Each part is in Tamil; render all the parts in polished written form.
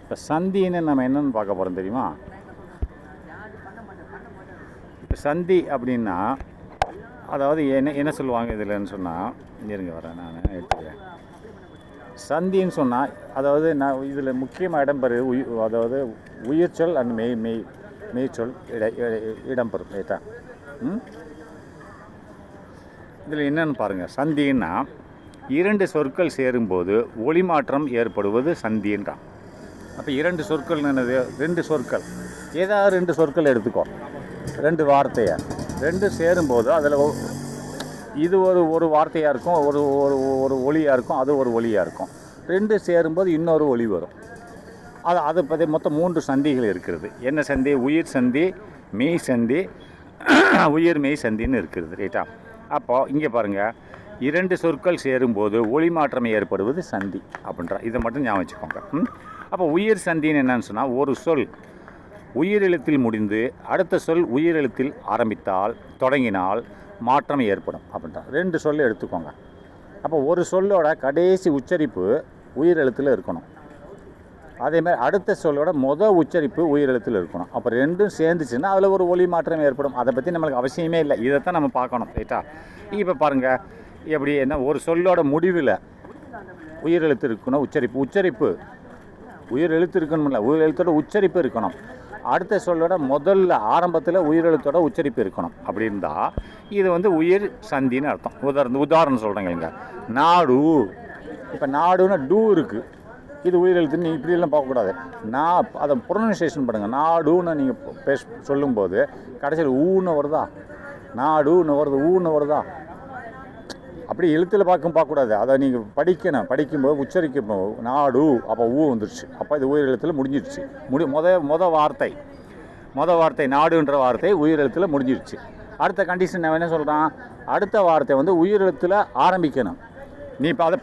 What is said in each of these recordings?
இப்போ சந்தின்னு நம்ம என்னென்னு பார்க்க போகிறோம் தெரியுமா? இப்போ சந்தி அப்படின்னா அதாவது என்ன சொல்லுவாங்க இதில்ன்னு சொன்னால், இருங்க வரேன் நான் எடுத்துக்கிறேன். சந்தின்னு சொன்னால் அதாவது நான் இதில் முக்கியமாக இடம்பெறு அதாவது உயிர்ச்சொல் அண்ட் மெய்ச்சொல் இடம்பெறும் ரைட்டா. இதில் என்னென்னு பாருங்கள். சந்தின்னா இரண்டு சொற்கள் சேரும்போது ஒளி மாற்றம் ஏற்படுவது சந்தின்றான். அப்போ இரண்டு சொற்கள் என்னது? ரெண்டு சொற்கள், ஏதாவது ரெண்டு சொற்கள் எடுத்துக்கோ, ரெண்டு வார்த்தையை ரெண்டு சேரும்போது அதில் இது ஒரு வார்த்தையாக இருக்கும், ஒரு ஒரு ஒளியாக இருக்கும், அது ஒரு ஒளியாக இருக்கும். ரெண்டு சேரும்போது இன்னொரு ஒளி வரும். அதை பற்றி மொத்தம் 3 சந்திகள் இருக்கிறது. என்ன சந்தி? உயிர் சந்தி, மெய் சந்தி, உயிர் மெய் சந்தின்னு இருக்கிறது ரைட்டா. அப்போது இங்கே பாருங்கள், இரண்டு சொற்கள் சேரும்போது ஒளி மாற்றம் ஏற்படுவது சந்தி அப்படின்றா. இதை மட்டும் ஞாபகம் வச்சுக்கோங்க. அப்போ உயிர் சந்தின்னு என்னன்னு சொன்னால், ஒரு சொல் உயிரெழுத்தில் முடிந்து அடுத்த சொல் உயிரெழுத்தில் தொடங்கினால் மாற்றம் ஏற்படும் அப்படின்றா. ரெண்டு சொல் எடுத்துக்கோங்க. அப்போ ஒரு சொல்லோட கடைசி உச்சரிப்பு உயிரெழுத்தில் இருக்கணும். அதேமாதிரி அடுத்த சொல்லோட உச்சரிப்பு உயிரெழுத்தில் இருக்கணும். அப்போ ரெண்டும் சேர்ந்துச்சுன்னா அதில் ஒரு ஒளி மாற்றம் ஏற்படும். அதை பற்றி நம்மளுக்கு அவசியமே இல்லை, இதைத்தான் நம்ம பார்க்கணும் ரைட்டா. இப்போ பாருங்கள், எப்படி என்ன, ஒரு சொல்லோட முடிவில் உயிரெழுத்து இருக்கணும், உச்சரிப்பு உயிரெழுத்து இருக்கணும்ல, உயிரெழுத்தோட உச்சரிப்பு இருக்கணும். அடுத்த சொல்லோட முதல்ல ஆரம்பத்தில் உயிரெழுத்தோட உச்சரிப்பு இருக்கணும். அப்படி இருந்தால் இது உயிர் சந்தின்னு அர்த்தம். உதாரணம் சொல்கிறேங்க. இங்கே நாடு, இப்போ நாடுன்னா டூ இருக்குது, இது உயிரெழுத்துன்னு இப்படியெல்லாம் பார்க்கக்கூடாது. அதை ப்ரொனன்சியேஷன் பண்ணுங்கள். நாடுன்னு நீங்கள் சொல்லும்போது கடைசியில் ஊன்னு வருதா, நாடுன்னு வருது, ஊன்னு வருதா, அப்படி எழுத்தில் பார்க்கக்கூடாது. அதை நீங்கள் படிக்கும்போது உச்சரிக்கும் நாடு, அப்போ ஊ வந்துடுச்சு, அப்போ இது உயிரெழுத்தில் முடிஞ்சிடுச்சு. மொதல் வார்த்தை நாடுன்ற வார்த்தை உயிரெழுத்தில் முடிஞ்சிடுச்சு. அடுத்த கண்டிஷன் என்ன சொல்கிறான்? அடுத்த வார்த்தை உயிரெழுத்தில் ஆரம்பிக்கணும். நீ இப்போ அதை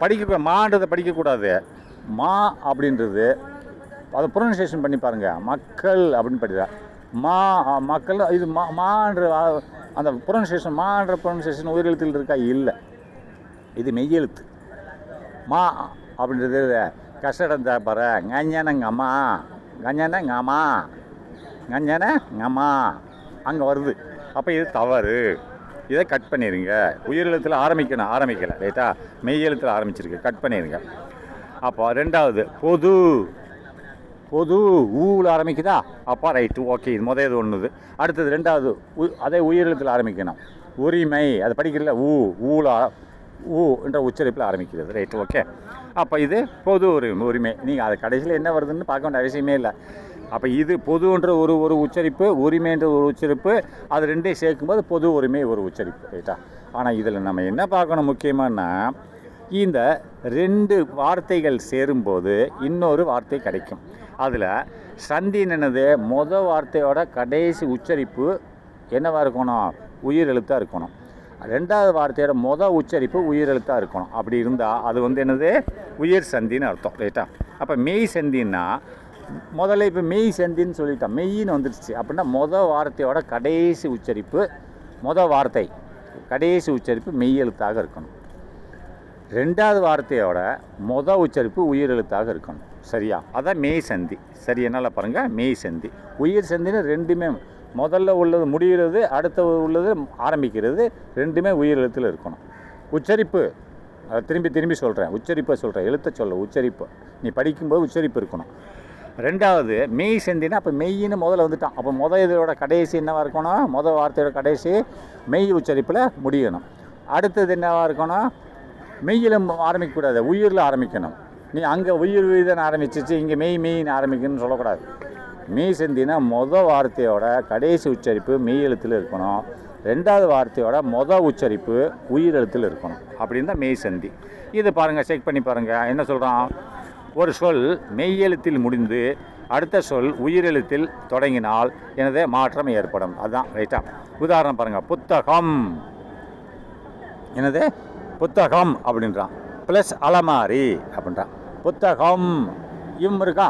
மான்றதை படிக்கக்கூடாது. மா அப்படின்றது அதை ப்ரொனன்சியேஷன் பண்ணி பாருங்கள். மக்கள் அப்படின்னு படிக்கிறா, மக்கள், இது மான்ற அந்த ப்ரொனன்சியேஷன், மான்ற ப்ரொனன்சியேஷன் உயிரெழுத்தில் இருக்கா? இல்லை, இது மெய்யெழுத்து. மா அப்படின்றது கஷ்டம் தர கஞ்சனங்கம்மா, கஞ்சனங்கம்மா அங்கே வருது. அப்போ இது தவறு, இதை கட் பண்ணிடுங்க. உயிரெழுத்தில் ஆரம்பிக்கலை ரைட்டா, மெய்யெழுத்தில் ஆரம்பிச்சிருக்கு, கட் பண்ணிடுங்க. அப்போ ரெண்டாவது பொது ஊவில் ஆரம்பிக்குதா, அப்போ ரைட்டு, ஓகே, இது இது ஒன்றுது. அடுத்தது ரெண்டாவது அதே உயிரெழுத்தில் ஆரம்பிக்கணும். உரிமை, அதை படிக்கிறல, ஊ என்ற உச்சரிப்பில் ஆரம்பிக்கிறது ரைட்டு, ஓகே. அப்போ இது பொது உரிமை. நீங்கள் அது கடைசியில் என்ன வருதுன்னு பார்க்க வேண்டிய அவசியமே இல்லை. அப்போ இது பொதுன்ற ஒரு உச்சரிப்பு, உரிமைன்ற ஒரு உச்சரிப்பு, அது ரெண்டையும் சேர்க்கும்போது பொது உரிமை ஒரு உச்சரிப்பு ரைட்டா. ஆனால் இதில் நம்ம என்ன பார்க்கணும் முக்கியமானா, இந்த ரெண்டு வார்த்தைகள் சேரும்போது இன்னொரு வார்த்தை கிடைக்கும். அதில் சந்தின்னு என்னது? வார்த்தையோட கடைசி உச்சரிப்பு என்னவாக இருக்கணும்? உயிரெழுத்தாக இருக்கணும். ரெண்டாவது வார்த்தையோட உச்சரிப்பு உயிரெழுத்தாக இருக்கணும். அப்படி இருந்தால் அது என்னது? உயிர் சந்தின்னு அர்த்தம் ரைட்டா. அப்போ மெய் சந்தின்னா முதல்ல இப்போ மெய் சந்தின்னு சொல்லிட்டோம், மெய்ன்னு வந்துடுச்சு. அப்படின்னா வார்த்தையோட கடைசி உச்சரிப்பு, வார்த்தை கடைசி உச்சரிப்பு மெய்யெழுத்தாக இருக்கணும். ரெண்டாவது வார்த்தையோட உச்சரிப்பு உயிரெழுத்தாக இருக்கணும். சரியா? அதான் மெய் சந்தி. சரி, என்னால் பாருங்கள், மெய் சந்தி உயிர் சந்தின்னு ரெண்டுமே முதல்ல உள்ளது முடிகிறது, அடுத்த உள்ளது ஆரம்பிக்கிறது, ரெண்டுமே உயிரெழுத்தில் இருக்கணும். உச்சரிப்பு, அதை திரும்பி சொல்கிறேன், உச்சரிப்பை சொல்கிறேன், எழுத்த உச்சரிப்பு நீ படிக்கும்போது உச்சரிப்பு இருக்கணும். ரெண்டாவது மெய் சந்தினா, அப்போ மெய்யின்னு முதல்ல வந்துட்டான். அப்போ இதோட கடைசி என்னவாக இருக்கணும்? வார்த்தையோட கடைசி மெய் உச்சரிப்பில் முடியணும். அடுத்தது என்னவாக இருக்கணும்? மெய்யில் ஆரம்பிக்கக்கூடாது, உயிரில் ஆரம்பிக்கணும். நீ அங்கே உயிர் உயிர்தான் ஆரம்பிச்சிச்சு, இங்கே மெய்ன்னு ஆரம்பிக்கணும்னு சொல்லக்கூடாது. மெய் சந்தினா வார்த்தையோட கடைசி உச்சரிப்பு மெய் எழுத்தில் இருக்கணும். ரெண்டாவது வார்த்தையோட உச்சரிப்பு உயிரெழுத்தில் இருக்கணும். அப்படின்னு தான் மெய் சந்தி. இது பாருங்கள், செக் பண்ணி பாருங்கள். என்ன சொல்கிறான்? ஒரு சொல் மெய்யெழுத்தில் முடிந்து அடுத்த சொல் உயிரெழுத்தில் தொடங்கினால் எனது மாற்றம் ஏற்படும். அதுதான் ரைட்டா. உதாரணம் பாருங்கள். புத்தகம், என்னது? புத்தகம் அப்படின்றான். ப்ளஸ் அலமாரி அப்படின்றான். புத்தகம் இருக்கா,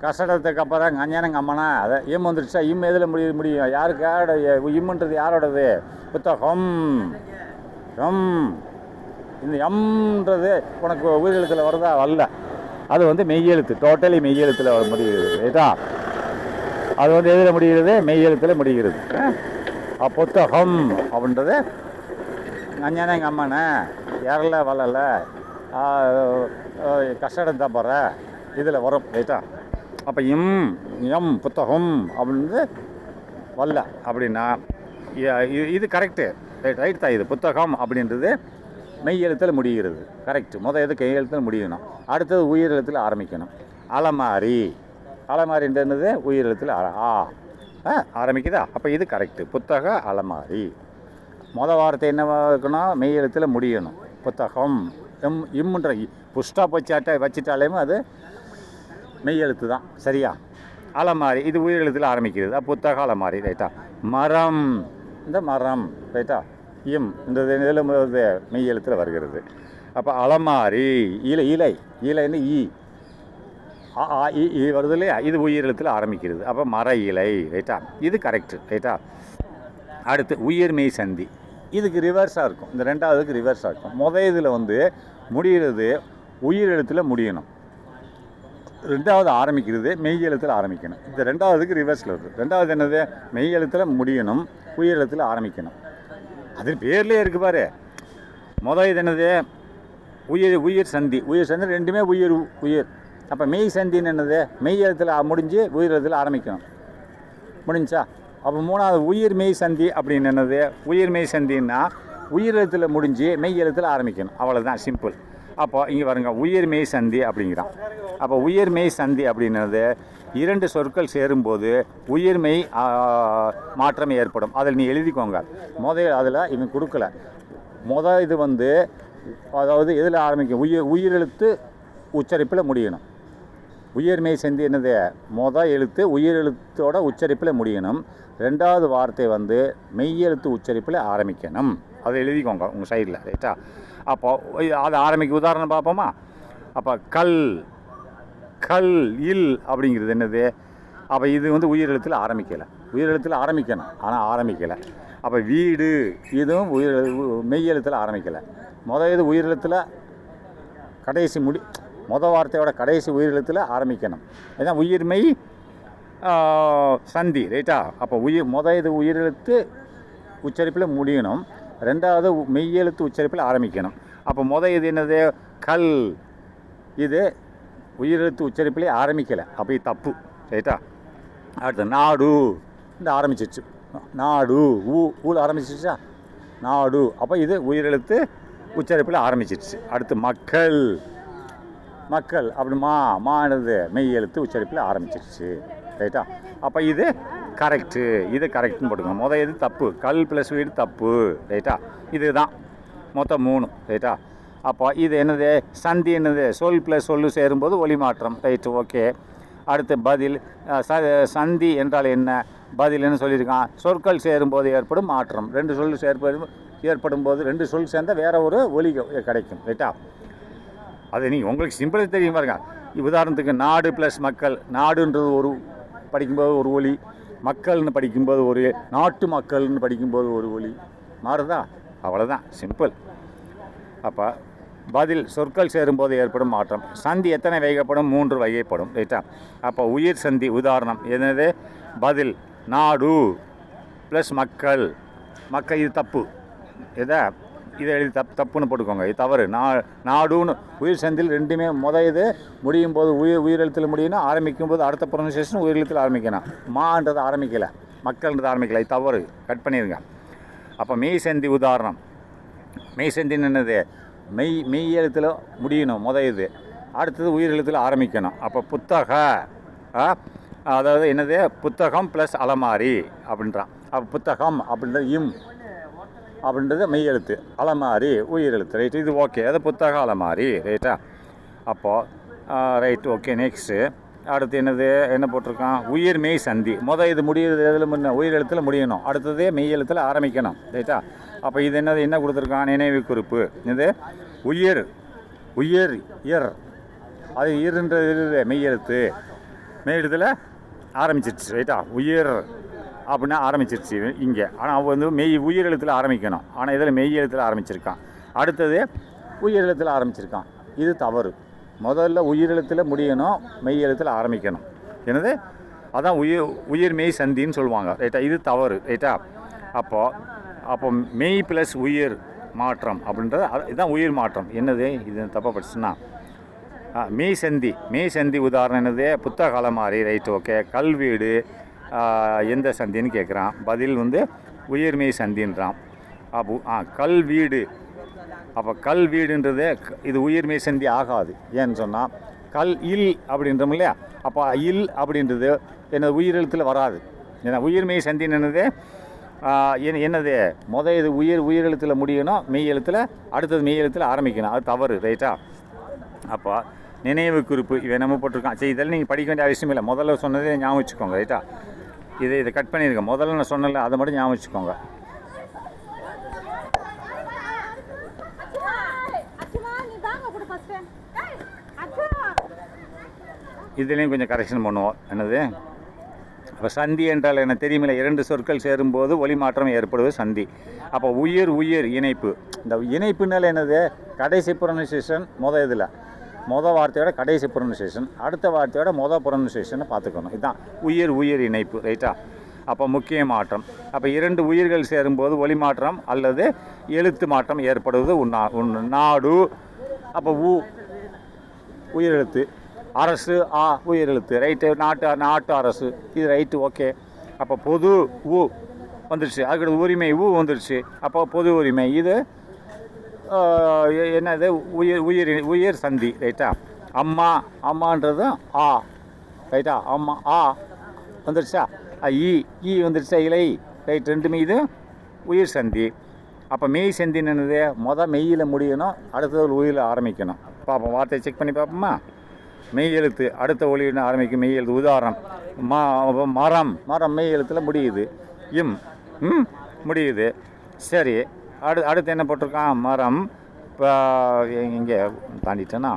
கசடத்துக்கு அப்புறம் கஞ்சனங்க அம்மனா, அதை வந்துடுச்சா? எதில் முடியும்? யாருக்கு? இம்முன்றது யாரோடது? புத்தகம் இந்த எம்ன்றது உனக்கு உயிரெழுத்தில் வருதா? வரல. அது வந்து மெய்யெழுத்து, டோட்டலி மெய்யெழுத்தில் முடிகிறது. ரைட்டா? அது வந்து எதில் முடிகிறது? மெய்யெழுத்தில் முடிகிறது. புத்தகம் அப்படின்றது அஞ்சானே எங்கள் அம்மாண்ணே ஏறல வரல கஷ்டம் தான் போகிற இதில் வரும். ரைட்டா? அப்போ எம் புத்தகம் அப்படின்றது வரல அப்படின்னா இது கரெக்டு. ரைட் தான். இது புத்தகம் அப்படின்றது மெய் எழுத்தில் முடிகிறது. கரெக்டு. எது கை எழுத்தில் முடியணும். அடுத்தது உயிர் எழுத்தில் ஆரம்பிக்கணும். அலமாரி, அலமாரின்றது உயிர் எழுத்தில் ஆரம்பிக்குதா? அப்போ இது கரெக்டு. புத்தக அலமாரி. வார்த்தை என்னவா இருக்கணும்? மெய் எழுத்தில் முடியணும். புத்தகம் இம்முன்ற புஷ்டா வச்சிட்டாலேயும் அது மெய் எழுத்து தான். சரியா? அலமாரி இது உயிர் எழுத்தில் ஆரம்பிக்கிறது. புத்தக அலமாரி. ரைட்டா? மரம், இந்த மரம். ரைட்டா? இந்த இதில் மெய் எழுத்தில் வருகிறது. அப்போ அலமாரி. இலைன்னு ஈ வருது இல்லையா? இது உயிர் எழுத்தில் ஆரம்பிக்கிறது. அப்போ மர இலை. ரைட்டா? இது கரெக்டு. ரைட்டா? அடுத்து உயிர் மெய் சந்தி. இதுக்கு ரிவர்ஸாக இருக்கும். இந்த ரெண்டாவதுக்கு ரிவர்ஸாக இருக்கும். இதில் வந்து முடிகிறது உயிர் எழுத்தில் முடியணும். ரெண்டாவது ஆரம்பிக்கிறது மெய் எழுத்தில் ஆரம்பிக்கணும். இந்த ரெண்டாவதுக்கு ரிவர்ஸில் வருது. ரெண்டாவது என்னது? மெய் எழுத்தில் முடியணும், உயிர் எழுத்தில் ஆரம்பிக்கணும். அது பேர்லேயே இருக்குது பாரு. இது என்னது? உயிர் சந்தி. உயிர் சந்தி ரெண்டுமே உயிர். அப்போ மெய் சந்தின்னு என்னது? மெய் எழுத்தில் முடிஞ்சு உயிர் எழுத்தில் ஆரம்பிக்கணும். முடிஞ்சா? அப்போ மூணாவது உயிர் மெய் சந்தி அப்படின்னு என்னது? உயிர் மெய் சந்தின்னா உயிர் எழுத்தில் முடிஞ்சு மெய் எழுத்தில் ஆரம்பிக்கணும். அவ்வளோதான், சிம்பிள். அப்போ இங்கே வருங்க, உயிர் மெய் சந்தி அப்படிங்கிறான். அப்போ உயிர் மெய் சந்தி அப்படின்றது இரண்டு சொற்கள் சேரும்போது உயிர்மெய் மாற்றம் ஏற்படும். அதில் நீ எழுதிக்கோங்க. அதில் இவன் கொடுக்கல. இது வந்து அதாவது எதில் ஆரம்பிக்கும்? உயிரெழுத்து உச்சரிப்பில் முடியணும். உயிர்மெய் சந்தி என்னது? எழுத்து உயிரெழுத்தோட உச்சரிப்பில் முடியணும். ரெண்டாவது வார்த்தை வந்து மெய்யெழுத்து உச்சரிப்பில் ஆரம்பிக்கணும். அதை எழுதிக்கோங்க உங்கள் சைடில். ரைட்டா? அப்போ அதை ஆரம்பிக்க உதாரணம் பார்ப்போமா? அப்போ கல் இல் அப்படிங்கிறது என்னது? அப்போ இது வந்து உயிரெழுத்தில் ஆரம்பிக்கலை. உயிரெழுத்தில் ஆரம்பிக்கணும், ஆனால் ஆரம்பிக்கலை. அப்போ வீடு இதுவும் மெய்யெழுத்தில் ஆரம்பிக்கலை. இது உயிரெழுத்தில் கடைசி வார்த்தையோட கடைசி உயிரெழுத்தில் ஆரம்பிக்கணும். இதுதான் உயிர்மெய் சந்தி. ரைட்டா? அப்போ இது உயிரெழுத்து உச்சரிப்பில் முடியணும். ரெண்டாவது மெய்யெழுத்து உச்சரிப்பில் ஆரம்பிக்கணும். அப்போ இது என்னது? கல். இது உயிரெழுத்து உச்சரிப்பிலே ஆரம்பிக்கலை. அப்போ இது தப்பு. ரைட்டா? அடுத்து நாடு. இந்த ஆரம்பிச்சிச்சு. நாடு ஊல ஆரம்பிச்சிச்சா? நாடு. அப்போ இது உயிரெழுத்து உச்சரிப்பில் ஆரம்பிச்சிச்சு. அடுத்து மக்கள். அப்படி மானது மெய் எழுத்து உச்சரிப்பில் ஆரம்பிச்சிருச்சு. ரைட்டா? அப்போ இது கரெக்டு. இது கரெக்டுன்னு போட்டுக்கோங்க. இது தப்பு. கல் ப்ளஸ் வீடு தப்பு. ரைட்டா? இதுதான் மொத்தம் 3. ரைட்டா? அப்போ இது என்னது? சந்தி என்னது? சொல் ப்ளஸ் சொல்லு சேரும்போது ஒலி மாற்றம். Right, okay. அடுத்து பதில். சந்தி என்றால் என்ன? பதில் என்ன சொல்லியிருக்கான்? சொற்கள் சேரும்போது ஏற்படும் மாற்றம். 2 சொல் ஏற்படும் போது 2 சொல் சேர்ந்தால் வேறு ஒரு ஒலி கிடைக்கும். ரைட்டா? அது உங்களுக்கு சிம்பிளாக தெரியும் பாருங்க. உதாரணத்துக்கு நாடு ப்ளஸ் மக்கள். நாடுன்றது ஒரு படிக்கும்போது ஒரு ஒலி, மக்கள்னு படிக்கும்போது ஒரு, நாட்டு மக்கள்னு படிக்கும்போது ஒரு ஒலி மாறுதா? அவ்வளோதான், சிம்பிள். அப்போ பதில் சொற்கள் சேரும்போது ஏற்படும் மாற்றம். சந்தி எத்தனை வகைப்படும்? 3 வகைப்படும். ரைட்டா? அப்போ உயிர் சந்தி உதாரணம் என்னது? பதில் நாடு ப்ளஸ் மக்கள். இது தப்பு. இதை எழுதி தப்புன்னு போட்டுக்கோங்க. இது தவறு. நாடுன்னு உயிர் சந்தியில் ரெண்டுமே இது முடியும் போது உயிரெழுத்தில் முடியணும். ஆரம்பிக்கும் போது அடுத்த ப்ரொனன்சியேஷன் உயிரெழுத்தில் ஆரம்பிக்கணும். மான்றது ஆரம்பிக்கலை, மக்கள்ன்றது ஆரம்பிக்கலை. இது தவறு. கட் பண்ணிடுங்க. அப்போ மெய் சந்தி உதாரணம். மெய் சந்தின்னு என்னது? மெய் எழுத்தில் முடியணும். இது அடுத்தது உயிரெழுத்தில் ஆரம்பிக்கணும். அப்போ புத்தக, அதாவது என்னது? புத்தகம் ப்ளஸ் அலமாரி அப்படின்றான். அப்போ புத்தகம் அப்படின்றது அப்படின்றது மெய் எழுத்து, அலமாரி உயிரெழுத்து. ரைட்டு? இது ஓகே. அது புத்தக அலமாரி. ரைட்டா? அப்போது ரைட், ஓகே. நெக்ஸ்ட்டு அடுத்து என்னது? என்ன போட்டிருக்கான்? உயிர் மெய் சந்தி. இது முடியுது எதில்? உயிரெழுத்தில் முடியணும். அடுத்தது மெய் எழுத்தில் ஆரம்பிக்கணும். ரைட்டா? அப்போ இது என்னது? என்ன கொடுத்துருக்கான்? நினைவு குறிப்பு. இது இயர். அது ஈர்ன்றது மெய் எழுத்து. மெய் எழுத்தில் ஆரம்பிச்சிருச்சு. ரைட்டா? உயிர் அப்படின்னா ஆரம்பிச்சிருச்சு இங்கே. ஆனால் அவன் வந்து உயிர் எழுத்தில் ஆரம்பிக்கணும். ஆனால் இதில் மெய் எழுத்தில் ஆரம்பிச்சிருக்கான். அடுத்தது உயிரெழுத்தில் ஆரம்பிச்சிருக்கான். இது தவறு. முதல்ல உயிரெழுத்தில் முடியணும், மெய் எழுத்தில் ஆரம்பிக்கணும். என்னது? அதான் உயிர் மெய் சந்தின்னு சொல்லுவாங்க. ரைட்டா? இது தவறு. ரைட்டா? அப்போ மெய் ப்ளஸ் உயிர் மாற்றம் அப்படின்றது இதுதான் உயிர் மாற்றம். என்னது இது? தப்பாக படிச்சுன்னா மெய் சந்தி உதாரணம் என்னது? புத்தக அலமாரி. Right, okay. கல்வீடு எந்த சந்தின்னு கேட்குறான். பதில் உயிர் மெய் சந்தின்றான். அப்போ கல்வீடு. அப்போ கல்வீடுன்றது இது உயிர் மெய் சந்தி ஆகாது. ஏன்னு சொன்னால் இல் அப்படின்றோம் இல்லையா? அப்போ இல் அப்படின்றது என்னது? உயிரெழுத்தில் வராது. ஏன்னா உயிர் மெய் சந்தின்னு என்னது? இது உயிரெழுத்தில் முடியணும், மெய் எழுத்தில். அடுத்தது மெய் எழுத்தில் ஆரம்பிக்கணும். அது தவறு. ரைட்டா? அப்போ நினைவு குறிப்பு இவன் நம்ம போட்டிருக்கான். சரி, இதெல்லாம் நீங்கள் படிக்க வேண்டிய அவசியம் இல்லை. முதல்ல சொன்னதே ஞாபகம் வச்சுக்கோங்க. ரைட்டா? இதை கட் பண்ணியிருக்கேன். முதல்ல நான் சொன்னல அதை மட்டும் ஞாபகம் வச்சுக்கோங்க. இதுலேயும் கொஞ்சம் கரெக்ஷன் பண்ணுவோம். என்னது? அப்போ சந்தி என்றால் என்ன தெரியுமில்ல? 2 சொற்கள் சேரும்போது ஒலி மாற்றம் ஏற்படுவது சந்தி. அப்போ உயிர் இணைப்பு. இந்த இணைப்புனால என்னது? கடைசி ப்ரொனன்சியேஷன் இதில் வார்த்தையோட கடைசி ப்ரொனன்சியேஷன், அடுத்த வார்த்தையோட ப்ரொனன்சியேஷனை பார்த்துக்கணும். இதுதான் உயிர் இணைப்பு. ரைட்டா? அப்போ முக்கிய மாற்றம். அப்போ 2 உயிர்கள் சேரும்போது ஒலி மாற்றம் அல்லது எழுத்து மாற்றம் ஏற்படுவது நாடு. அப்போ உயிரெழுத்து. அரசு உயிரெழுத்து. ரைட்டு? நாட்டு அரசு. இது ரைட்டு, ஓகே. அப்போ பொது வந்துடுச்சு. அதுக்கடுத்து உரிமை வந்துடுச்சு. அப்போ பொது உரிமை. இது என்னது? உயிர் சந்தி. ரைட்டா? அம்மான்றது ரைட்டா? அம்மா வந்துடுச்சா? ஈ வந்துடுச்சா? இலை. ரைட், 2மே இது உயிர் சந்தி. அப்போ மெய் சந்தின்னு என்னது? மெய்யில் முடியணும், அடுத்தது உயிரில் ஆரம்பிக்கணும். பார்ப்போம், வார்த்தையை செக் பண்ணி பார்ப்போமா? மெய் எழுத்து அடுத்த ஒளின்னு ஆரம்பிக்கும் மெய் எழுத்து. உதாரணம் மரம் மெய் எழுத்தில் முடியுது. முடியுது. சரி, அடுத்து என்ன போட்டிருக்கான்? மரம். இப்போ இங்கே தாண்டிட்டேன்னா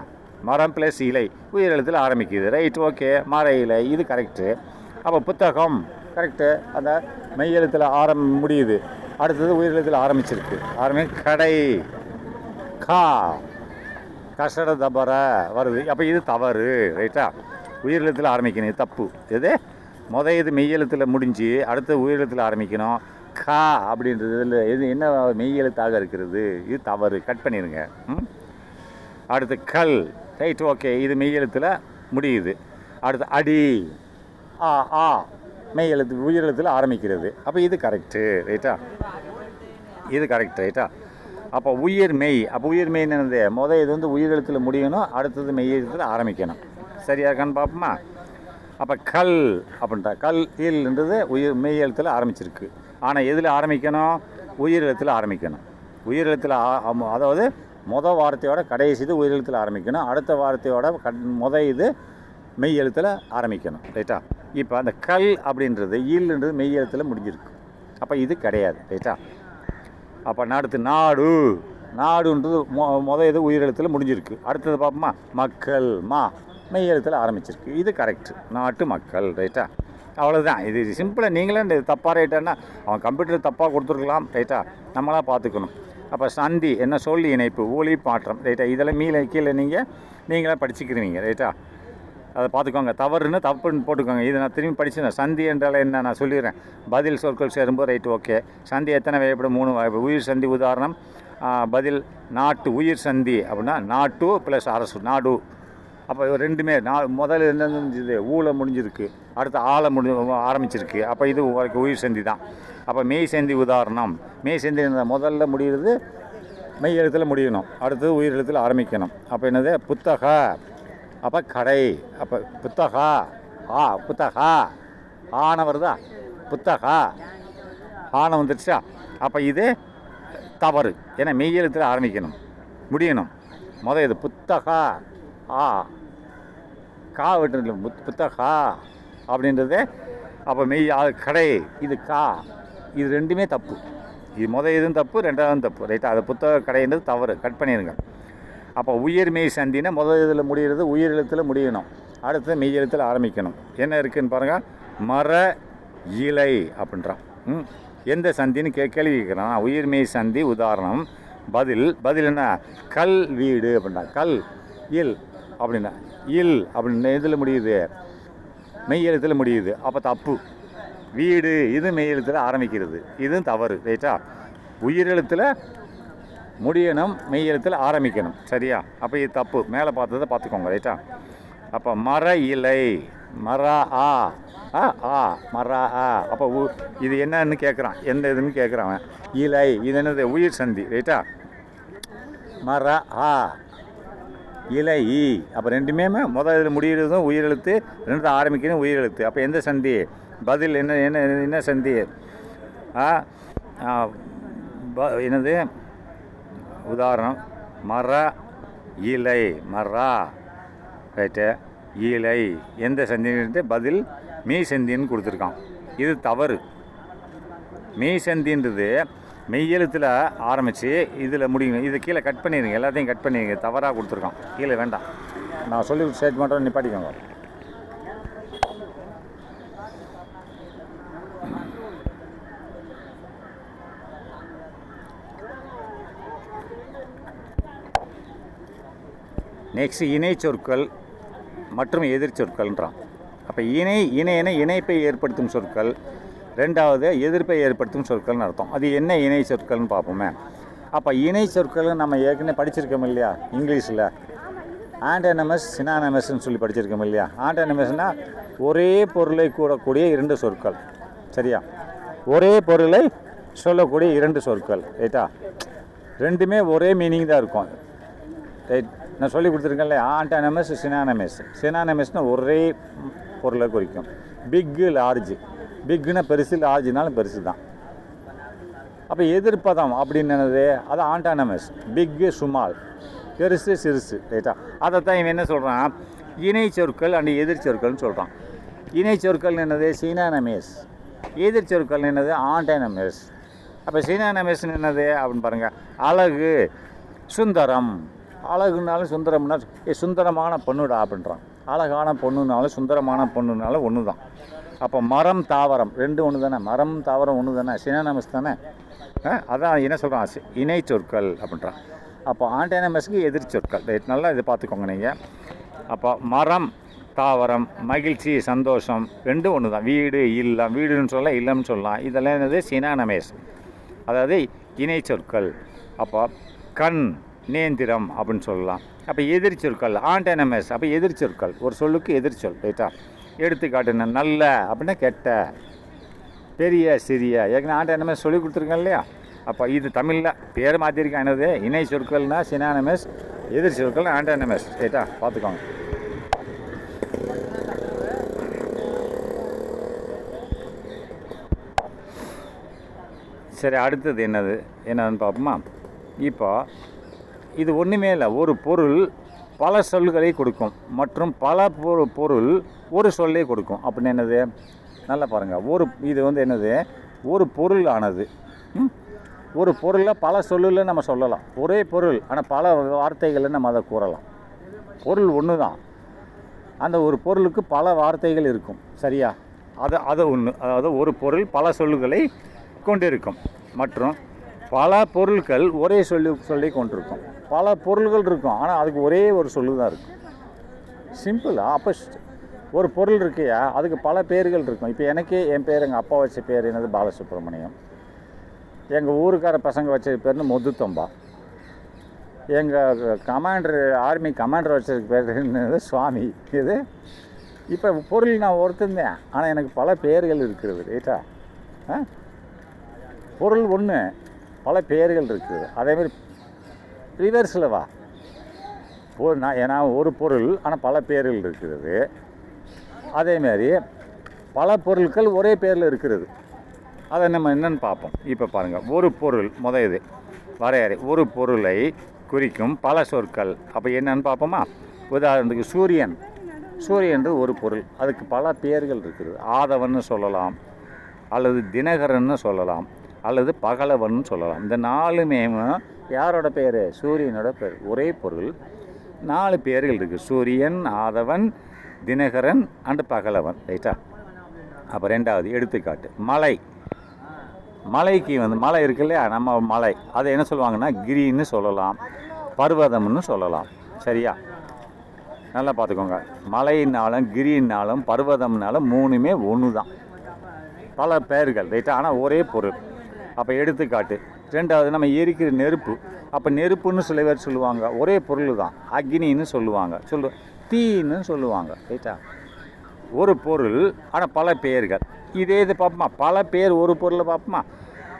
மரம் ப்ளஸ் இலை உயிர் எழுத்தில் ஆரம்பிக்குது. Right, okay. மர இலை. இது கரெக்டு. அப்போ புத்தகம் கரெக்டு. அந்த மெய் எழுத்தில் முடியுது, அடுத்தது உயிர் எழுத்தில் ஆரம்பிச்சிருக்கு. கடை கசட தபர வருது. அப்போ இது தவறு. ரைட்டா? உயிரெழுத்தில் ஆரம்பிக்கணும். இது தப்பு. இது மெய் எழுத்தில் முடிஞ்சு அடுத்து உயிரெழுத்தில் ஆரம்பிக்கணும். அப்படின்றது இது என்ன மெய் எழுத்தாக இருக்கிறது? இது தவறு. கட் பண்ணிடுங்க. அடுத்து கல். Right, okay. இது மெய் எழுத்தில் முடியுது. அடுத்து அடி. மெய் எழுத்து உயிரெழுத்தில் ஆரம்பிக்கிறது. அப்போ இது கரெக்டு. ரைட்டா? இது கரெக்ட். ரைட்டா? அப்போ உயிர் மெய். அப்போ உயிர் மெய் என்னது? இது உயிரெழுத்தில் முடியணும், அடுத்தது மெய் எழுத்தில் ஆரம்பிக்கணும். சரியா இருக்கான்னு பார்ப்போமா? அப்போ கல் அப்படின்ற இல்ன்றது மெய் எழுத்தில் ஆரம்பிச்சிருக்கு. ஆனால் எதில் ஆரம்பிக்கணும்? உயிரெழுத்தில் ஆரம்பிக்கணும். உயிரெழுத்தில் அதாவது வார்த்தையோட கடைசி இது உயிரெழுத்தில் ஆரம்பிக்கணும், அடுத்த வார்த்தையோட இது மெய் எழுத்தில் ஆரம்பிக்கணும். ரைட்டா? இப்போ அந்த கல் அப்படின்றது இல்ன்றது மெய் எழுத்தில் முடிஞ்சிருக்கு. அப்போ இது கிடையாது. ரைட்டா? அப்போ அடுத்து நாடுன்றது இது உயிரெழுத்தில் முடிஞ்சிருக்கு. அடுத்தது பார்ப்போமா? மக்கள் மெய் எழுத்தில் ஆரம்பிச்சிருக்கு. இது கரெக்டு. நாட்டு மக்கள். ரைட்டா? அவ்வளோதான். இது சிம்பிளாக நீங்களே இந்த தப்பாக ரைட்டானா அவன் கம்ப்யூட்டர் தப்பாக கொடுத்துருக்கலாம். ரைட்டா? நம்மளாக பார்த்துக்கணும். அப்போ சந்தி என்ன? சொல்லி இணைப்பு, ஒலி மாற்றம். ரைட்டா? இதெல்லாம் கீழே நீங்களே படிச்சுக்கிறீங்க. ரைட்டா? அதை பார்த்துக்கோங்க. தப்புன்னு போட்டுக்கோங்க. இது நான் திரும்பி படிச்சுருந்தேன். சந்தி என்றால் என்ன நான் சொல்லிடுறேன். பதில் சொற்கள் சேரும்போது ரைட்டு, ஓகே. சந்தி எத்தனை வகைப்படும்? 3 வகை. உயிர் சந்தி. உதாரணம் பதில் நாட்டு. உயிர் சந்தி அப்படின்னா நாட்டு ப்ளஸ் அரசு. நாடு. அப்போ 2மே முதல்ல என்ன முடிஞ்சுது? முடிஞ்சிருக்கு, அடுத்து ஆரம்பிச்சிருக்கு. அப்போ இது உயிர் சந்தி தான். அப்போ மெய் சந்தி. உதாரணம் மெய் சந்தி முதல்ல முடிகிறது மெய் எழுத்தில் முடியணும், அடுத்தது உயிர் எழுத்தில் ஆரம்பிக்கணும். அப்போ என்னது? புத்தக. அப்போ கடை. அப்போ புத்தகா புத்தகா வருதா? புத்தகா வந்துடுச்சா? அப்போ இது தவறு. ஏன்னா மெய் எழுத்தில் ஆரம்பிக்கணும், முடியணும். இது புத்தகா விட்டு புத்தகா அப்படின்றது. அப்போ மெய் கடை. இது இது 2மே தப்பு. இது இதுவும் தப்பு, 2வது தப்பு. ரைட்டா? அது புத்தக கடைன்றது தவறு. கட் பண்ணிடுங்க. அப்போ உயிர் மெய் சந்தினா இதில் முடிகிறது உயிர் எழுத்தில் முடியணும், அடுத்தது மெய் எழுத்தில் ஆரம்பிக்கணும். என்ன இருக்குதுன்னு பாருங்கள். மர இலை அப்படின்றான். எந்த சந்தின்னு கேள்வி கேட்குறான். உயிர் மெய் சந்தி. உதாரணம் பதில் என்ன? கல் வீடு அப்படின்னா. கல் இல் அப்படின்னா. இல் அப்படின்னு இதில் முடியுது, மெய் எழுத்தில் முடியுது, அப்போ தப்பு. வீடு இது மெய் எழுத்தில் ஆரம்பிக்கிறது, இதுவும் தவறு. ரைட்டா? உயிரெழுத்தில் முடியணும், மெய் எழுத்தில் ஆரம்பிக்கணும். சரியா? அப்போ இது தப்பு. மேலே பார்த்ததை பார்த்துக்கோங்க. ரைட்டா? அப்போ மர இலை, மரா ஆ ஆ மரா ஆ. அப்போ இது என்னன்னு கேட்குறான், எந்த இதுன்னு கேட்குறான். இலை இது என்னது? உயிர் சந்தி. ரைட்டா? மர ஆ இலை ஈ. அப்போ ரெண்டுமே முதல் இதில் முடிகிறதும் உயிரெழுத்து, ரெண்டு ஆரம்பிக்கணும் உயிரெழுத்து. அப்போ எந்த சந்தி? பதில் என்ன என்ன என்ன சந்தி? என்னது? உதாரணம் மர இலை, மரா. ரைட்டு? இலை எந்த சந்தின்ட்டு பதில் மெய் சந்தின்னு கொடுத்துருக்கான். இது தவறு. மெய் சந்தின்றது மெய்யெழுத்தில் ஆரம்பித்து இதில் முடியும். இது கீழே கட் பண்ணிடுங்க, எல்லாத்தையும் கட் பண்ணிடுங்க. தவறாக கொடுத்துருக்கான், கீழே வேண்டாம். நான் சொல்லி ஸ்டேட்மெண்ட்டை நிப்பாட்டிக்கோங்க. நெக்ஸ்ட் இணை சொற்கள் மற்றும் எதிர் சொற்கள்ன்றான். அப்போ இணைன இணைப்பை ஏற்படுத்தும் சொற்கள், ரெண்டாவது எதிர்ப்பை ஏற்படுத்தும் சொற்கள்னு அர்த்தம். அது என்ன இணை சொற்கள்னு பார்ப்போமே. அப்போ இணை சொற்கள் நம்ம ஏற்கனவே படிச்சிருக்கோம் இல்லையா இங்கிலீஷில்? ஆண்டோனிமஸ் சினானிமஸ்ன்னு சொல்லி படிச்சிருக்கோம் இல்லையா? ஆண்டோனிமஸ்னால் ஒரே பொருளை கூறக்கூடிய இரண்டு சொற்கள். சரியா? ஒரே பொருளை சொல்லக்கூடிய இரண்டு சொற்கள். ரைட்டா? ரெண்டுமே ஒரே மீனிங் தான் இருக்கும். ரைட்? நான் சொல்லி கொடுத்துருக்கேன்ல, ஆண்டோனிமஸ் சினானிமஸ். சினானிமஸ்னால் ஒரே பொருளை குறிக்கும். பிக்கு லார்ஜு. பிக்குன்னா பெருசு, லார்ஜுனாலும் பெருசு தான். அப்போ எதிர்ப்பதம் அப்படின்னது அது ஆண்டோனிமஸ். பிக்கு சுமால், பெருசு சிறுசு. ரைட்டா? அதை தான் இவன் என்ன சொல்கிறான்? இணை சொற்கள் அண்ட் எதிர் சொற்கள்னு சொல்கிறான். இணை சொற்கள் என்னது? சினானிமஸ். எதிர் சொற்கள் என்னது? ஆண்டோனிமஸ். அப்போ சினானிமஸ் என்னது அப்படின்னு பாருங்கள். அழகு, சுந்தரம். அழகுனாலும் சுந்தரம்னா சுந்தரமான பொண்ணுடா அப்படின்றான். அழகான பொண்ணுனாலும் சுந்தரமான பொண்ணுனாலும் ஒன்று தான். அப்போ மரம் தாவரம் ரெண்டும் ஒன்று தானே? மரம் தாவரம் ஒன்று தானே? சினானிமஸ் தானே? அதான் என்ன சொல்கிறான்? இணை சொற்கள் அப்படின்றான். அப்போ ஆண்டோனிமஸ்க்கு எதிர் சொற்கள். ரைட்? நல்லா இதை பார்த்துக்கோங்க நீங்கள். அப்போ மரம் தாவரம், மகிழ்ச்சி, சந்தோஷம் ரெண்டும் ஒன்று தான். வீடு இல்லம், வீடுன்னு சொல்லலாம், இல்லம்னு சொல்லலாம். இதெல்லாம் என்னது? சினானிமஸ், அதாவது இணை சொற்கள். அப்போ கண், நேந்திரம் அப்படின்னு சொல்லலாம். அப்போ எதிர் சொற்கள் ஆண்டோனிமஸ். அப்போ எதிர் சொற்கள் ஒரு சொல்லுக்கு எதிர் சொல். ரைட்டா? எடுத்துக்காட்டுன நல்ல அப்படின்னா கெட்ட, பெரிய சிறிய. ஏற்கனவே ஆண்டோனிமஸ் சொல்லி கொடுத்துருக்கேன் இல்லையா? அப்போ இது தமிழில் பேர் மாற்றிருக்கேன். என்னது? இணை சொற்கள்னா சினானிமஸ், எதிர் சொற்கள் ஆண்டோனிமஸ். ரைட்டா? பார்த்துக்கோங்க. சரி, அடுத்தது என்னதுன்னு பார்ப்போமா? இப்போ இது ஒன்றுமே இல்லை. ஒரு பொருள் பல சொல்களை கொடுக்கும் மற்றும் பல பொருள் ஒரு சொல்லை கொடுக்கும். அப்படின்னு என்னது? நல்லா பாருங்கள். இது என்னது? ஒரு பொருள் ஆனது. ஒரு பொருளில் பல சொல்லில் நம்ம சொல்லலாம். ஒரே பொருள் ஆனால் பல வார்த்தைகளில் நம்ம அதை கூறலாம். பொருள் ஒன்று தான், அந்த ஒரு பொருளுக்கு பல வார்த்தைகள் இருக்கும். சரியா? அது ஒன்று. அதாவது ஒரு பொருள் பல சொல்லுகளை கொண்டிருக்கும் மற்றும் பல பொருட்கள் ஒரே சொல்லி கொண்டிருக்கும். பல பொருள்கள் இருக்கும் ஆனால் அதுக்கு ஒரே ஒரு சொல்லு தான் இருக்கும். சிம்பிளா? அப்போ ஒரு பொருள் இருக்கையா அதுக்கு பல பேர்கள் இருக்கும். இப்போ எனக்கே என் பேர், எங்கள் அப்பா வச்ச பேர் என்னது? பாலசுப்ரமணியம். எங்கள் ஊருக்கார பசங்க வச்ச பேர்னு முத்துத்தம்பா. எங்கள் ஆர்மி கமாண்டர் வச்சதுக்கு பேர் என்னது? சுவாமி. இது இப்போ பொருள் நான் ஒருத்தந்தேன் ஆனால் எனக்கு பல பேர்கள் இருக்கிறது. ரைட்டா? பொருள் ஒன்று, பல பேர்கள் இருக்குது. அதேமாதிரி ரிவர்ஸில் வா. ஏன்னா ஒரு பொருள் ஆனால் பல பேர்கள் இருக்கிறது. அதேமாதிரி பல பொருட்கள் ஒரே பேரில் இருக்கிறது. அதை நம்ம என்னென்னு பார்ப்போம். இப்போ பாருங்கள். ஒரு பொருள் இது வரையறை. ஒரு பொருளை குறிக்கும் பல சொற்கள். அப்போ என்னன்னு பார்ப்போமா? உதாரணத்துக்கு சூரியன் ஒரு பொருள், அதுக்கு பல பேர்கள் இருக்குது. ஆதவன்னு சொல்லலாம், அல்லது தினகரன்னு சொல்லலாம், அல்லது பகலவன் சொல்லலாம். இந்த 4மே யாரோட பேர்? சூரியனோட பேர். ஒரே பொருள் 4 பேர்கள் இருக்குது. சூரியன், ஆதவன், தினகரன் அண்டு பகலவன். ரைட்டா? அப்போ ரெண்டாவது எடுத்துக்காட்டு. மலை. மலைக்கு வந்து மலை இருக்கு இல்லையா, நம்ம மலை அதை என்ன சொல்லுவாங்கன்னா கிரின்னு சொல்லலாம், பர்வதம்னு சொல்லலாம். சரியா, நல்லா பார்த்துக்கோங்க. மலைன்னாலும் கிரின்னாலும் பர்வதம்னாலும் மூணுமே ஒன்று தான், பல பெயர்கள் ரைட்டா, ஆனால் ஒரே பொருள். அப்போ எடுத்துக்காட்டு. ரெண்டாவது நம்ம எரிக்கிற நெருப்பு, அப்போ நெருப்புன்னு சில பேர் சொல்லுவாங்க, ஒரே பொருள் தான், அக்னின்னு சொல்லுவாங்க, தீன்னு சொல்லுவாங்க ரைட்டா. ஒரு பொருள் ஆனால் பல பெயர்கள். இதே இது பார்ப்போமா, பல பேர் ஒரு பொருளை பார்ப்போமா.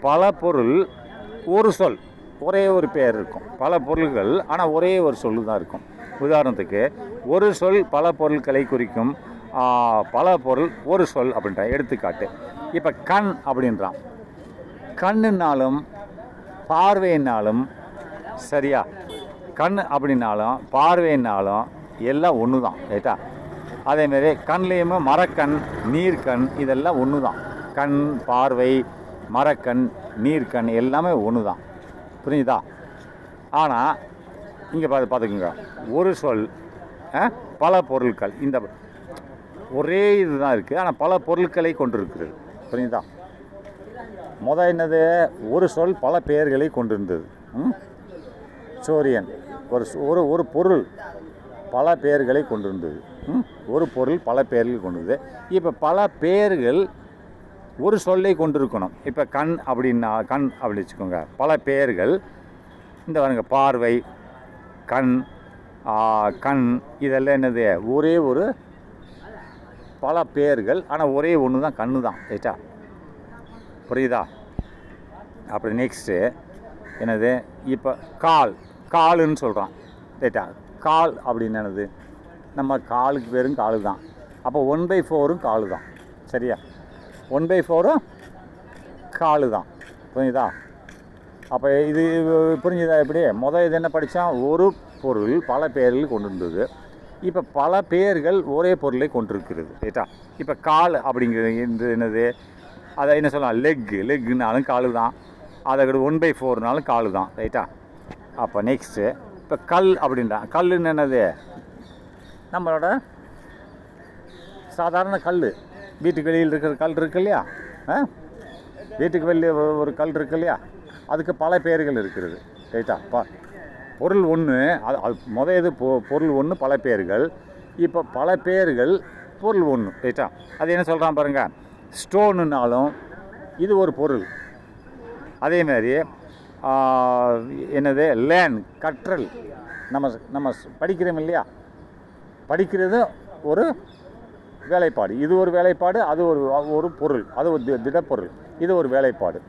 பல பொருள் ஒரு சொல், ஒரே ஒரு பெயர் இருக்கும். பல பொருள்கள் ஆனால் ஒரே ஒரு சொல்லு தான் இருக்கும். உதாரணத்துக்கு ஒரு சொல் பல பொருட்களை குறிக்கும், பல பொருள் ஒரு சொல் அப்படின்ற எடுத்துக்காட்டு. இப்போ கண் அப்படின்றான், கண்ணுனாலும் பார்வையினாலும் சரியா, கண் அப்படின்னாலும் பார்வையினாலும் எல்லாம் ஒன்று தான் ரைட்டா. அதேமாரி கண்லேயுமே மரக்கண் நீர்க்கண் இதெல்லாம் ஒன்று தான். கண் பார்வை மரக்கண் நீர்க்கண் எல்லாமே ஒன்று தான், புரியுதா. ஆனால் இங்கே பார்த்துக்குங்க, ஒரு சொல் பல பொருட்கள், இந்த ஒரே இது தான் இருக்குது ஆனால் பல பொருட்களை கொண்டிருக்கிறது, புரியுதா. என்னது, ஒரு சொல் பல பெயர்களை கொண்டிருந்தது. சூரியன் ஒரு ஒரு பொருள் பல பெயர்களை கொண்டிருந்தது. ஒரு பொருள் பல பெயர்கள் கொண்டிருந்தது. இப்போ பல பெயர்கள் ஒரு சொல்லை கொண்டிருக்கணும். இப்போ கண் அப்படின்னா கண் அப்படி வச்சுக்கோங்க, பல பெயர்கள். இந்த பாருங்க, பார்வை கண் கண் இதெல்லாம் என்னது, ஒரே ஒரு பல பெயர்கள் ஆனால் ஒரே ஒன்று தான், கண்ணு தான் ரைட்டா, புரியுதா. அப்படி நெக்ஸ்ட்டு என்னது, இப்போ காலுன்னு சொல்கிறான் ரைட்டா. கால் அப்படின்னு என்னது, நம்ம காலுக்கு பேரும் காலு தான். அப்போ 1/4 காலு தான், சரியா. 1/4 காலு தான், புரியுதா. அப்போ இது புரிஞ்சுதா. எப்படி இது என்ன படித்தான், ஒரு பொருள் பல பெயர்கள் கொண்டு இருந்தது. இப்போ பல பெயர்கள் ஒரே பொருளை கொண்டிருக்கிறது ரைட்டா. இப்போ கால் அப்படிங்கிறது என்னது, அதை என்ன சொல்லலாம், லெக்குனாலும் காலு தான், அதை 1/4னாலும் காலு தான் ரைட்டா. அப்போ நெக்ஸ்ட்டு இப்போ கல் அப்படின்றான். கல்லுன்னு என்னது, நம்மளோட சாதாரண கல், வீட்டுக்கு வெளியில் இருக்கிற கல் இருக்கு இல்லையா, வீட்டுக்கு வெளியே ஒரு கல் இருக்கு இல்லையா, அதுக்கு பல பெயர்கள் இருக்கிறது ரைட்டா. பொருள் ஒன்று, அது இது பொருள் ஒன்று பல பெயர்கள். இப்போ பல பெயர்கள் பொருள் ஒன்று ரைட்டா. அது என்ன சொல்கிறான் பாருங்கள், ஸ்டோனுனாலும் இது ஒரு பொருள். அதேமாதிரி என்னது, லேர்ன் கற்றல், நம்ம படிக்கிறோம் இல்லையா, படிக்கிறது ஒரு வேலைப்பாடு, இது ஒரு வேலைப்பாடு, அது ஒரு பொருள், அது ஒரு திடப்பொருள், இது ஒரு வேலைப்பாடு.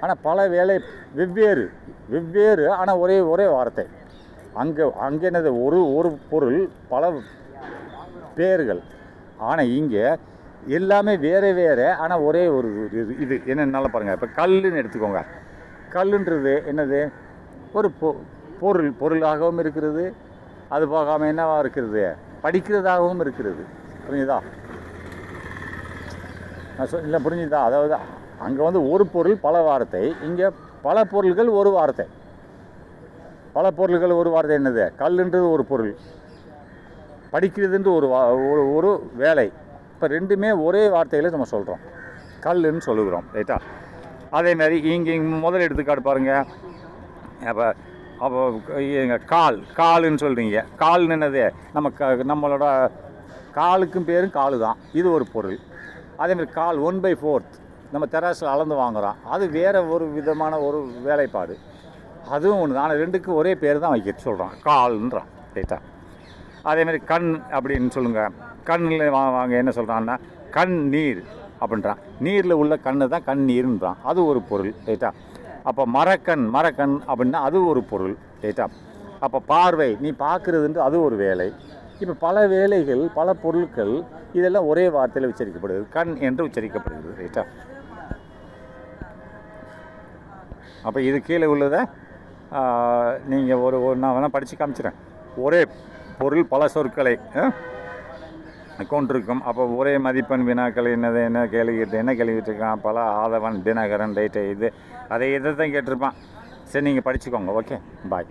ஆனால் பல வெவ்வேறு ஆனால் ஒரே வார்த்தை. அங்கே என்னது, ஒரு பொருள் பல பெயர்கள். ஆனால் இங்கே எல்லாமே வேறு ஆனால் ஒரே ஒரு இது என்னென்னால பாருங்கள். இப்போ கல்லுன்னு எடுத்துக்கோங்க, கல்லுன்றது என்னது, ஒரு பொருளாகவும் இருக்கிறது, அது போகாமல் என்னவாக இருக்கிறது, படிக்கிறதாகவும் இருக்கிறது, புரிஞ்சுதா. இல்லை புரிஞ்சுதா. அதாவது அங்கே வந்து ஒரு பொருள் பல வார்த்தை, இங்கே பல பொருள்கள் ஒரு வார்த்தை. பல பொருள்கள் ஒரு வார்த்தை என்னது, கல்லுன்றது ஒரு பொருள், படிக்கிறதுன்றது ஒரு வேலை. இப்போ ரெண்டுமே ஒரே வார்த்தையில் நம்ம சொல்கிறோம், கல்லுன்னு சொல்லுகிறோம் ரைட்டா. அதேமாதிரி இங்கே முதல் எடுத்துக்காட்டு பாருங்கள். அப்போ காலுன்னு சொல்கிறீங்க, கால்னு என்னது, நம்மளோட காலுக்கும் பேரும் காலு தான், இது ஒரு பொருள். அதேமாதிரி கால் 1/4 நம்ம தெராசில் அளந்து வாங்குகிறோம், அது வேறு ஒரு விதமான ஒரு வேலைப்பாடு, அதுவும் ஒன்று தான். ஆனால் ரெண்டுக்கும் ஒரே பேர் தான் வைக்க சொல்கிறான், கால்ன்றான் ரைட்டா. அதேமாதிரி கண் அப்படின்னு சொல்லுங்கள், கண்ணில் வாங்க என்ன சொல்கிறான்னா கண் நீர் அப்படின்றான், நீரில் உள்ள கண்ணு தான் கண் நீர்ன்றான், அது ஒரு பொருள் ரைட்டா. அப்போ மரக்கண் அப்படின்னா அது ஒரு பொருள் ரைட்டா. அப்போ பார்வை, நீ பார்க்குறதுன்ட்டு அது ஒரு வேலை. இப்போ பல வேலைகள் பல பொருட்கள் இதெல்லாம் ஒரே வார்த்தையில் உச்சரிக்கப்படுகிறது, கண் என்று உச்சரிக்கப்படுகிறது ரைட்டா. அப்போ இது கீழே உள்ளதை நீங்கள் நான் வேணால் படித்து காமிச்சிடுறேன். ஒரே பொருள் பல சொற்களை கொண்டிருக்கும். அப்போ ஒரே மதிப்பெண் வினாக்கள் என்ன கேள்விட்டுருக்கான், பல ஆதவன் தினகரன் ரைட்டு, இதை தான் கேட்டிருப்பான். சரி, நீங்கள் படிச்சுக்கோங்க. ஓகே, பாய்.